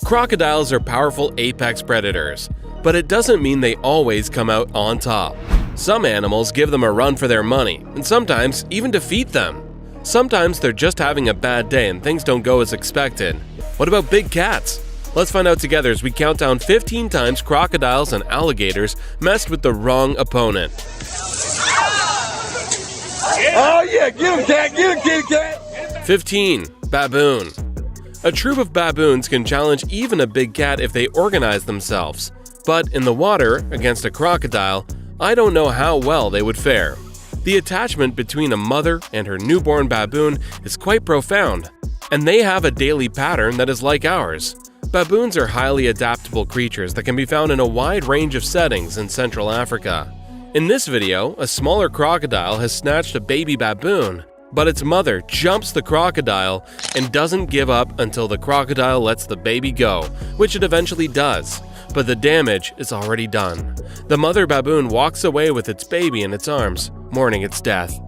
Crocodiles are powerful apex predators, but it doesn't mean they always come out on top. Some animals give them a run for their money, and sometimes even defeat them. Sometimes they're just having a bad day and things don't go as expected. What about big cats? Let's find out together as we count down 15 times crocodiles and alligators messed with the wrong opponent. Oh yeah, get him, cat, get him, kitty cat! 15. Baboon. A troop of baboons can challenge even a big cat if they organize themselves. But in the water, against a crocodile, I don't know how well they would fare. The attachment between a mother and her newborn baboon is quite profound, and they have a daily pattern that is like ours. Baboons are highly adaptable creatures that can be found in a wide range of settings in Central Africa. In this video, a smaller crocodile has snatched a baby baboon, but its mother jumps the crocodile and doesn't give up until the crocodile lets the baby go, which it eventually does. But the damage is already done. The mother baboon walks away with its baby in its arms, mourning its death.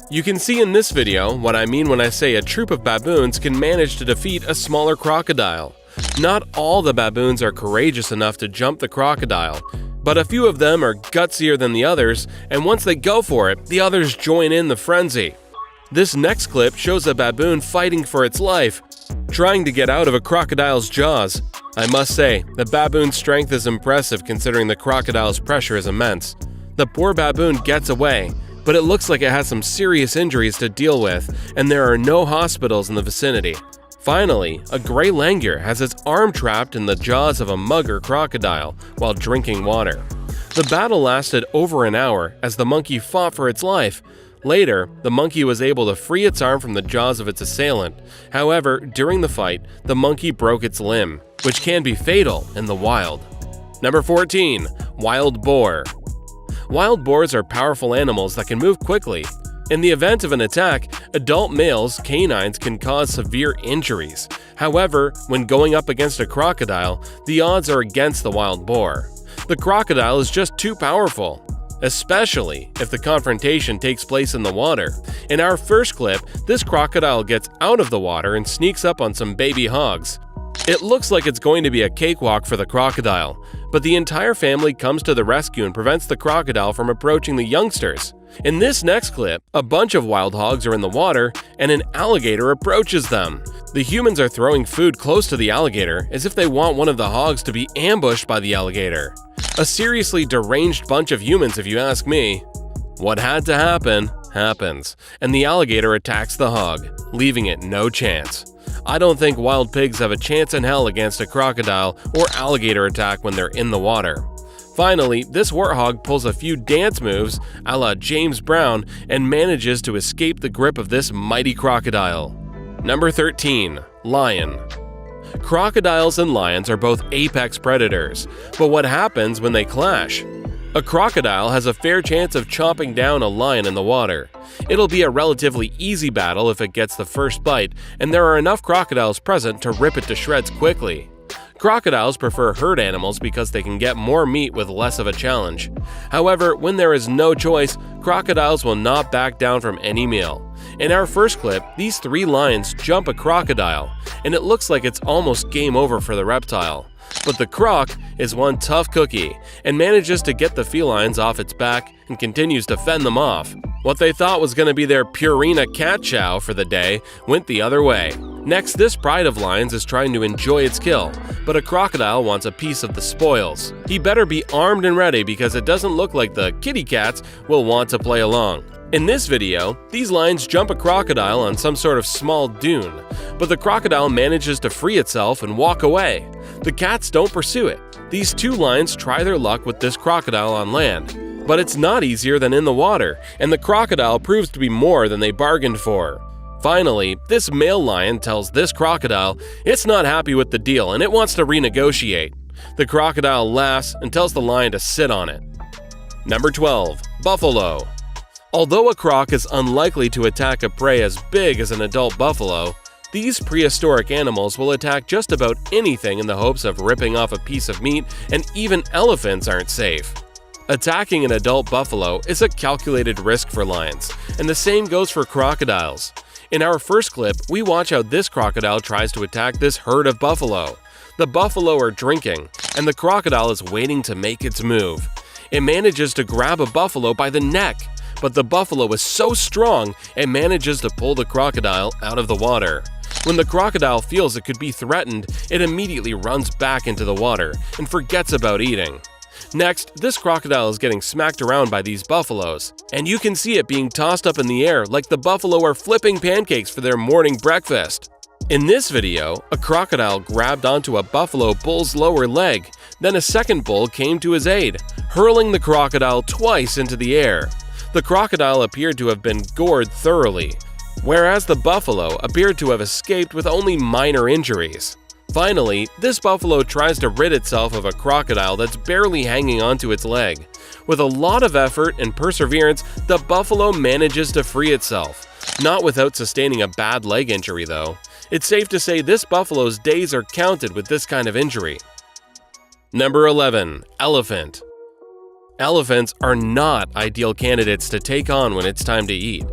You can see in this video what I mean when I say a troop of baboons can manage to defeat a smaller crocodile. Not all the baboons are courageous enough to jump the crocodile, but a few of them are gutsier than the others, and once they go for it, the others join in the frenzy. This next clip shows a baboon fighting for its life, trying to get out of a crocodile's jaws. I must say, the baboon's strength is impressive considering the crocodile's pressure is immense. The poor baboon gets away, but it looks like it has some serious injuries to deal with, and there are no hospitals in the vicinity. Finally, a gray langur has its arm trapped in the jaws of a mugger crocodile while drinking water. The battle lasted over an hour as the monkey fought for its life. Later, the monkey was able to free its arm from the jaws of its assailant. However, during the fight, the monkey broke its limb, which can be fatal in the wild. Number 14. Wild boar. Wild boars are powerful animals that can move quickly. In the event of an attack, adult males' canines can cause severe injuries. However, when going up against a crocodile, the odds are against the wild boar. The crocodile is just too powerful, especially if the confrontation takes place in the water. In our first clip, this crocodile gets out of the water and sneaks up on some baby hogs. It looks like it's going to be a cakewalk for the crocodile, but the entire family comes to the rescue and prevents the crocodile from approaching the youngsters. In this next clip, a bunch of wild hogs are in the water and an alligator approaches them. The humans are throwing food close to the alligator as if they want one of the hogs to be ambushed by the alligator. A seriously deranged bunch of humans if you ask me. What had to happen, happens, and the alligator attacks the hog, leaving it no chance. I don't think wild pigs have a chance in hell against a crocodile or alligator attack when they're in the water. Finally, this warthog pulls a few dance moves a la James Brown and manages to escape the grip of this mighty crocodile. Number 13. Lion. Crocodiles and lions are both apex predators, but what happens when they clash? A crocodile has a fair chance of chomping down a lion in the water. It'll be a relatively easy battle if it gets the first bite, and there are enough crocodiles present to rip it to shreds quickly. Crocodiles prefer herd animals because they can get more meat with less of a challenge. However, when there is no choice, crocodiles will not back down from any meal. In our first clip, these 3 lions jump a crocodile, and it looks like it's almost game over for the reptile. But the croc is one tough cookie and manages to get the felines off its back and continues to fend them off. What they thought was going to be their Purina cat chow for the day went the other way. Next, this pride of lions is trying to enjoy its kill, but a crocodile wants a piece of the spoils. He better be armed and ready because it doesn't look like the kitty cats will want to play along. In this video, these lions jump a crocodile on some sort of small dune, but the crocodile manages to free itself and walk away. The cats don't pursue it. These 2 lions try their luck with this crocodile on land, but it's not easier than in the water, and the crocodile proves to be more than they bargained for. Finally, this male lion tells this crocodile it's not happy with the deal and it wants to renegotiate. The crocodile laughs and tells the lion to sit on it. Number 12. Buffalo. Although a croc is unlikely to attack a prey as big as an adult buffalo, these prehistoric animals will attack just about anything in the hopes of ripping off a piece of meat, and even elephants aren't safe. Attacking an adult buffalo is a calculated risk for lions, and the same goes for crocodiles. In our first clip, we watch how this crocodile tries to attack this herd of buffalo. The buffalo are drinking, and the crocodile is waiting to make its move. It manages to grab a buffalo by the neck, but the buffalo is so strong it manages to pull the crocodile out of the water. When the crocodile feels it could be threatened, it immediately runs back into the water and forgets about eating. Next, this crocodile is getting smacked around by these buffaloes, and you can see it being tossed up in the air like the buffalo are flipping pancakes for their morning breakfast. In this video, a crocodile grabbed onto a buffalo bull's lower leg, then a second bull came to his aid, hurling the crocodile twice into the air. The crocodile appeared to have been gored thoroughly, whereas the buffalo appeared to have escaped with only minor injuries. Finally, this buffalo tries to rid itself of a crocodile that's barely hanging onto its leg. With a lot of effort and perseverance, the buffalo manages to free itself. Not without sustaining a bad leg injury, though. It's safe to say this buffalo's days are counted with this kind of injury. Number 11. Elephant. Elephants are not ideal candidates to take on when it's time to eat.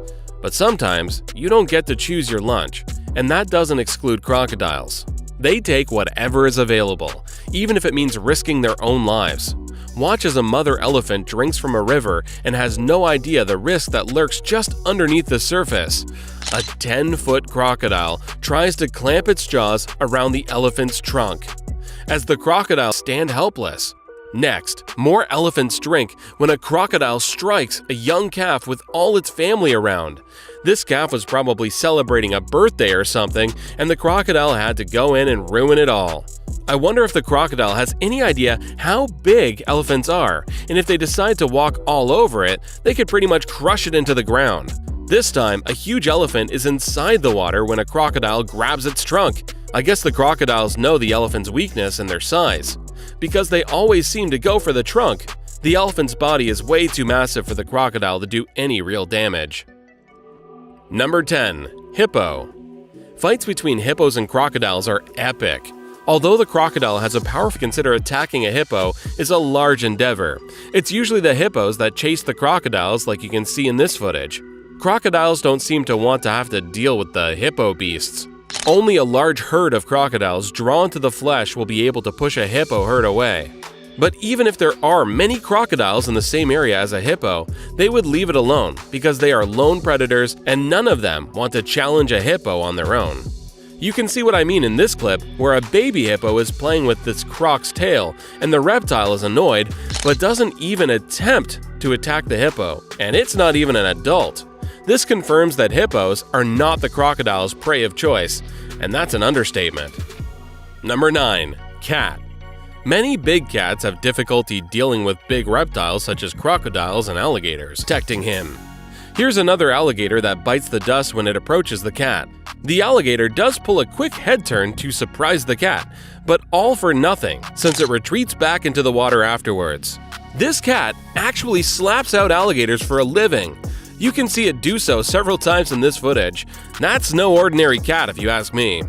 But sometimes, you don't get to choose your lunch, and that doesn't exclude crocodiles. They take whatever is available, even if it means risking their own lives. Watch as a mother elephant drinks from a river and has no idea the risk that lurks just underneath the surface. A 10-foot crocodile tries to clamp its jaws around the elephant's trunk, as the crocodile stands helpless. Next, more elephants drink when a crocodile strikes a young calf with all its family around. This calf was probably celebrating a birthday or something, and the crocodile had to go in and ruin it all. I wonder if the crocodile has any idea how big elephants are, and if they decide to walk all over it, they could pretty much crush it into the ground. This time, a huge elephant is inside the water when a crocodile grabs its trunk. I guess the crocodiles know the elephant's weakness and their size, because they always seem to go for the trunk. The elephant's body is way too massive for the crocodile to do any real damage. Number 10. Hippo. Fights between hippos and crocodiles are epic. Although the crocodile has a power to consider attacking a hippo is a large endeavor. It's usually the hippos that chase the crocodiles, like you can see in this footage. Crocodiles don't seem to want to have to deal with the hippo beasts. Only a large herd of crocodiles drawn to the flesh will be able to push a hippo herd away. But even if there are many crocodiles in the same area as a hippo, they would leave it alone because they are lone predators and none of them want to challenge a hippo on their own. You can see what I mean in this clip, where a baby hippo is playing with this croc's tail and the reptile is annoyed but doesn't even attempt to attack the hippo, and it's not even an adult. This confirms that hippos are not the crocodile's prey of choice, and that's an understatement. Number 9. Cat. Many big cats have difficulty dealing with big reptiles such as crocodiles and alligators protecting him. Here's another alligator that bites the dust when it approaches the cat. The alligator does pull a quick head turn to surprise the cat, but all for nothing since it retreats back into the water afterwards. This cat actually slaps out alligators for a living. You can see it do so several times in this footage. That's no ordinary cat if you ask me.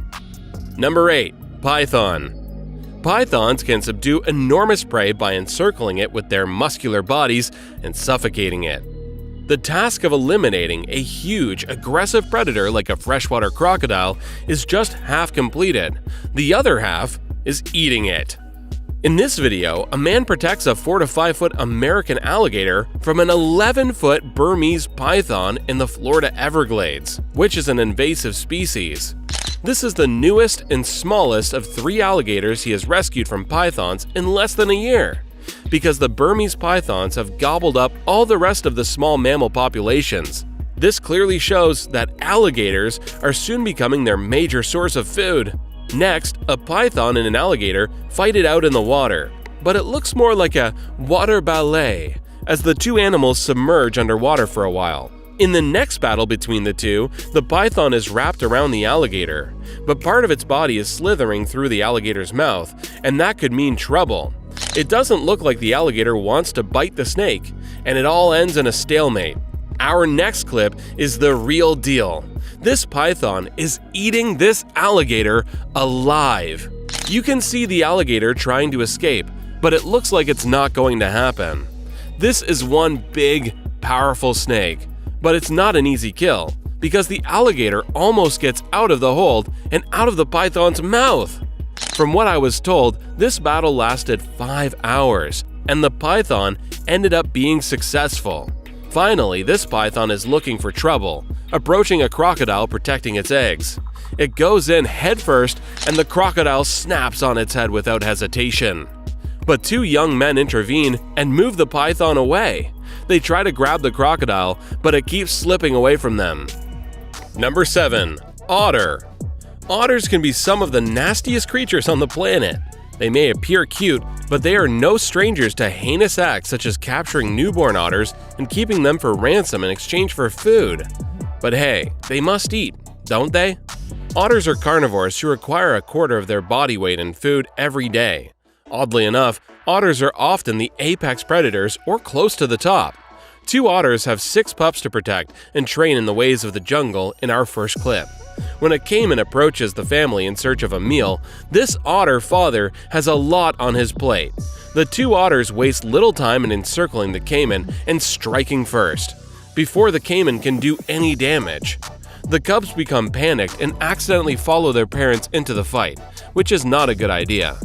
Number 8. Python. Pythons can subdue enormous prey by encircling it with their muscular bodies and suffocating it. The task of eliminating a huge, aggressive predator like a freshwater crocodile is just half completed. The other half is eating it. In this video, a man protects a 4 to 5 foot American alligator from an 11-foot Burmese python in the Florida Everglades, which is an invasive species. This is the newest and smallest of 3 alligators he has rescued from pythons in less than a year, because the Burmese pythons have gobbled up all the rest of the small mammal populations. This clearly shows that alligators are soon becoming their major source of food. Next, a python and an alligator fight it out in the water, but it looks more like a water ballet as the two animals submerge underwater for a while. In the next battle between the two, the python is wrapped around the alligator, but part of its body is slithering through the alligator's mouth, and that could mean trouble. It doesn't look like the alligator wants to bite the snake, and it all ends in a stalemate. Our next clip is the real deal. This python is eating this alligator alive. You can see the alligator trying to escape, but it looks like it's not going to happen. This is one big, powerful snake, but it's not an easy kill, because the alligator almost gets out of the hold and out of the python's mouth. From what I was told, this battle lasted 5 hours, and the python ended up being successful. Finally, this python is looking for trouble, approaching a crocodile protecting its eggs. It goes in headfirst, and the crocodile snaps on its head without hesitation. But two young men intervene and move the python away. They try to grab the crocodile, but it keeps slipping away from them. Number 7. Otter. Otters can be some of the nastiest creatures on the planet. They may appear cute, but they are no strangers to heinous acts such as capturing newborn otters and keeping them for ransom in exchange for food. But hey, they must eat, don't they? Otters are carnivores who require a quarter of their body weight in food every day. Oddly enough, otters are often the apex predators or close to the top. 2 otters have 6 pups to protect and train in the ways of the jungle in our first clip. When a caiman approaches the family in search of a meal, this otter father has a lot on his plate. The 2 otters waste little time in encircling the caiman and striking first, before the caiman can do any damage. The cubs become panicked and accidentally follow their parents into the fight, which is not a good idea.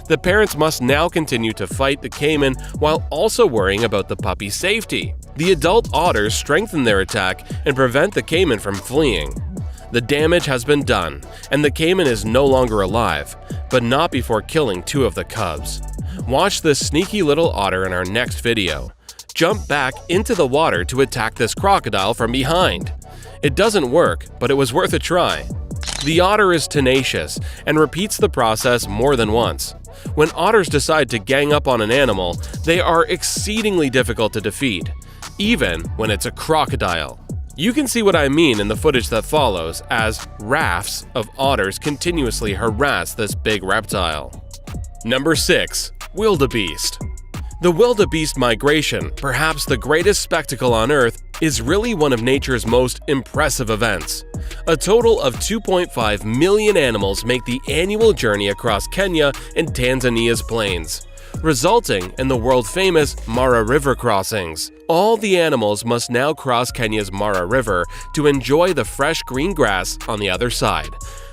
The parents must now continue to fight the caiman while also worrying about the puppy's safety. The adult otters strengthen their attack and prevent the caiman from fleeing. The damage has been done, and the caiman is no longer alive, but not before killing 2 of the cubs. Watch this sneaky little otter in our next video. Jump back into the water to attack this crocodile from behind. It doesn't work, but it was worth a try. The otter is tenacious and repeats the process more than once. When otters decide to gang up on an animal, they are exceedingly difficult to defeat, even when it's a crocodile. You can see what I mean in the footage that follows, as rafts of otters continuously harass this big reptile. Number 6. Wildebeest. The wildebeest migration, perhaps the greatest spectacle on Earth, is really one of nature's most impressive events. A total of 2.5 million animals make the annual journey across Kenya and Tanzania's plains, resulting in the world-famous Mara River crossings. All the animals must now cross Kenya's Mara River to enjoy the fresh green grass on the other side.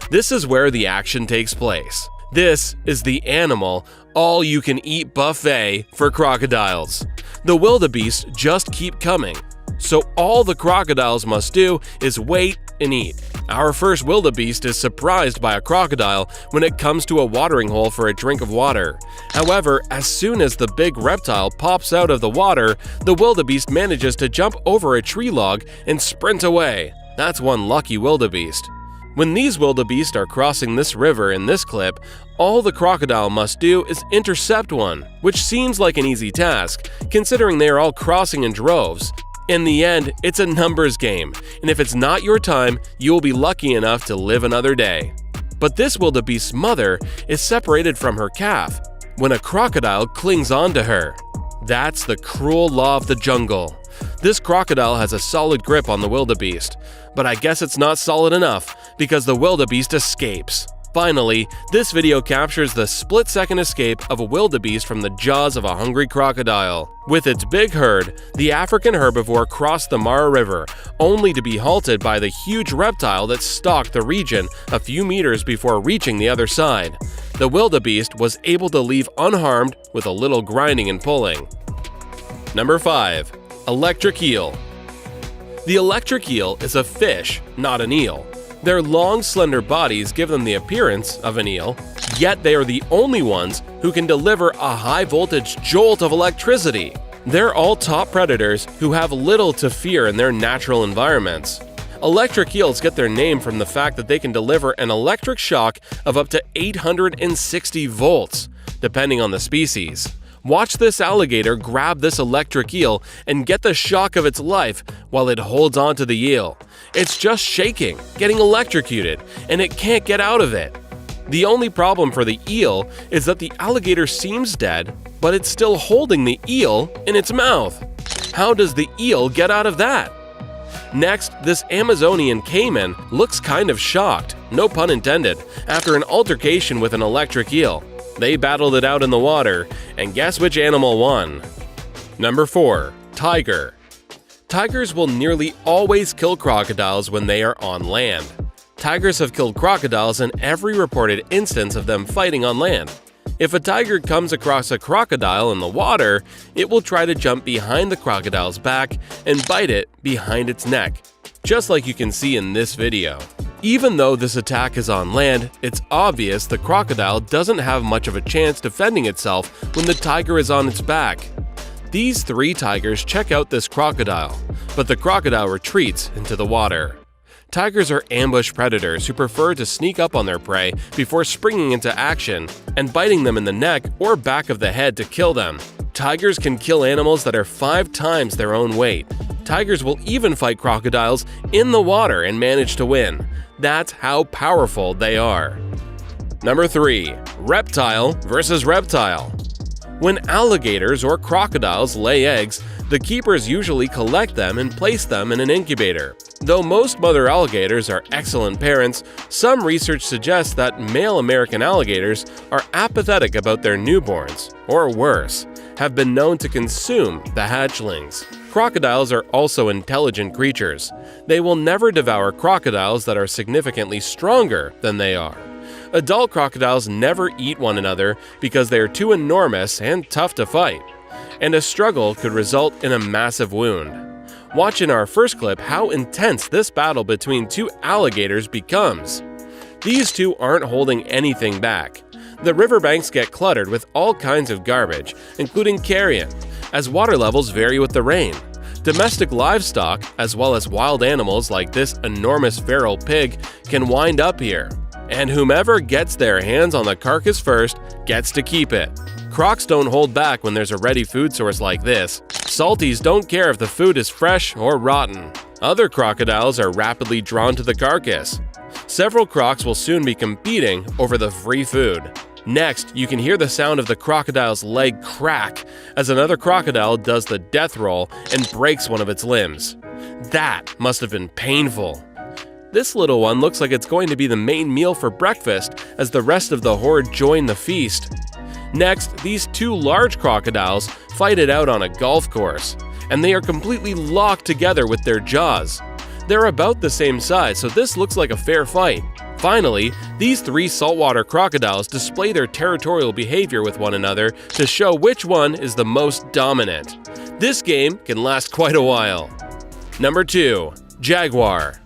This is where the action takes place. This is the animal all-you-can-eat buffet for crocodiles. The wildebeest just keep coming, so all the crocodiles must do is wait and eat. Our first wildebeest is surprised by a crocodile when it comes to a watering hole for a drink of water. However, as soon as the big reptile pops out of the water, the wildebeest manages to jump over a tree log and sprint away. That's one lucky wildebeest. When these wildebeest are crossing this river in this clip, all the crocodile must do is intercept one, which seems like an easy task, considering they are all crossing in droves. In the end, it's a numbers game, and if it's not your time, you'll be lucky enough to live another day. But this wildebeest's mother is separated from her calf when a crocodile clings onto her. That's the cruel law of the jungle. This crocodile has a solid grip on the wildebeest, but I guess it's not solid enough because the wildebeest escapes. Finally, this video captures the split-second escape of a wildebeest from the jaws of a hungry crocodile. With its big herd, the African herbivore crossed the Mara River, only to be halted by the huge reptile that stalked the region a few meters before reaching the other side. The wildebeest was able to leave unharmed with a little grinding and pulling. Number 5. Electric eel. The electric eel is a fish, not an eel. Their long, slender bodies give them the appearance of an eel, yet they are the only ones who can deliver a high-voltage jolt of electricity. They're all top predators who have little to fear in their natural environments. Electric eels get their name from the fact that they can deliver an electric shock of up to 860 volts, depending on the species. Watch this alligator grab this electric eel and get the shock of its life while it holds on to the eel. It's just shaking, getting electrocuted, and it can't get out of it. The only problem for the eel is that the alligator seems dead, but it's still holding the eel in its mouth. How does the eel get out of that? Next, this Amazonian caiman looks kind of shocked, no pun intended, after an altercation with an electric eel. They battled it out in the water, and guess which animal won? Number 4. Tiger. Tigers will nearly always kill crocodiles when they are on land. Tigers have killed crocodiles in every reported instance of them fighting on land. If a tiger comes across a crocodile in the water, it will try to jump behind the crocodile's back and bite it behind its neck, just like you can see in this video. Even though this attack is on land, it's obvious the crocodile doesn't have much of a chance defending itself when the tiger is on its back. These 3 tigers check out this crocodile, but the crocodile retreats into the water. Tigers are ambush predators who prefer to sneak up on their prey before springing into action and biting them in the neck or back of the head to kill them. Tigers can kill animals that are 5 times their own weight. Tigers will even fight crocodiles in the water and manage to win. That's how powerful they are. Number 3. Reptile versus reptile. When alligators or crocodiles lay eggs, the keepers usually collect them and place them in an incubator. Though most mother alligators are excellent parents, some research suggests that male American alligators are apathetic about their newborns, or worse, have been known to consume the hatchlings. Crocodiles are also intelligent creatures. They will never devour crocodiles that are significantly stronger than they are. Adult crocodiles never eat one another because they are too enormous and tough to fight, and a struggle could result in a massive wound. Watch in our first clip how intense this battle between 2 alligators becomes. These 2 aren't holding anything back. The riverbanks get cluttered with all kinds of garbage, including carrion, as water levels vary with the rain. Domestic livestock, as well as wild animals like this enormous feral pig, can wind up here. And whomever gets their hands on the carcass first gets to keep it. Crocs don't hold back when there's a ready food source like this. Salties don't care if the food is fresh or rotten. Other crocodiles are rapidly drawn to the carcass. Several crocs will soon be competing over the free food. Next, you can hear the sound of the crocodile's leg crack as another crocodile does the death roll and breaks one of its limbs. That must have been painful. This little one looks like it's going to be the main meal for breakfast as the rest of the horde join the feast. Next, these 2 large crocodiles fight it out on a golf course, and they are completely locked together with their jaws. They're about the same size, so this looks like a fair fight. Finally, these 3 saltwater crocodiles display their territorial behavior with one another to show which one is the most dominant. This game can last quite a while. Number 2. Jaguar.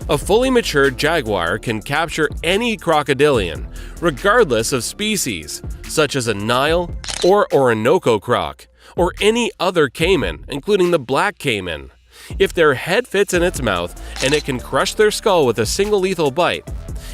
A fully matured jaguar can capture any crocodilian, regardless of species, such as a Nile or Orinoco croc, or any other caiman, including the black caiman, if their head fits in its mouth and it can crush their skull with a single lethal bite.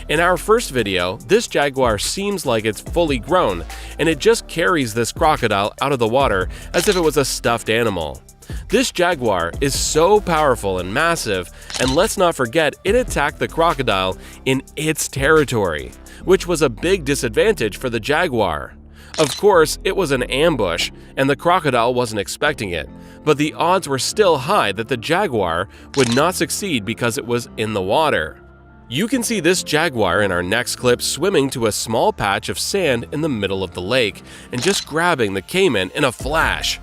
In our first video, this jaguar seems like it's fully grown, and it just carries this crocodile out of the water as if it was a stuffed animal. This jaguar is so powerful and massive, and let's not forget it attacked the crocodile in its territory, which was a big disadvantage for the jaguar. Of course, it was an ambush, and the crocodile wasn't expecting it, but the odds were still high that the jaguar would not succeed because it was in the water. You can see this jaguar in our next clip swimming to a small patch of sand in the middle of the lake and just grabbing the caiman in a flash.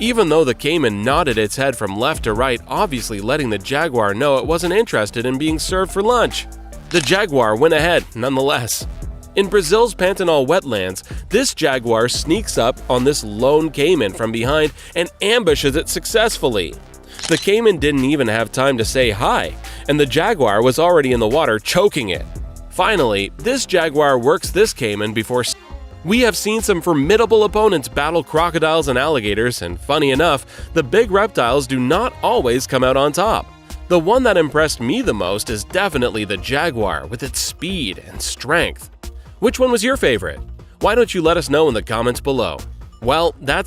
Even though the caiman nodded its head from left to right, obviously letting the jaguar know it wasn't interested in being served for lunch. The jaguar went ahead nonetheless. In Brazil's Pantanal wetlands, this jaguar sneaks up on this lone caiman from behind and ambushes it successfully. The caiman didn't even have time to say hi, and the jaguar was already in the water choking it. Finally, this jaguar works this caiman before. We have seen some formidable opponents battle crocodiles and alligators, and funny enough, the big reptiles do not always come out on top. The one that impressed me the most is definitely the jaguar with its speed and strength. Which one was your favorite? Why don't you let us know in the comments below? Well, that's our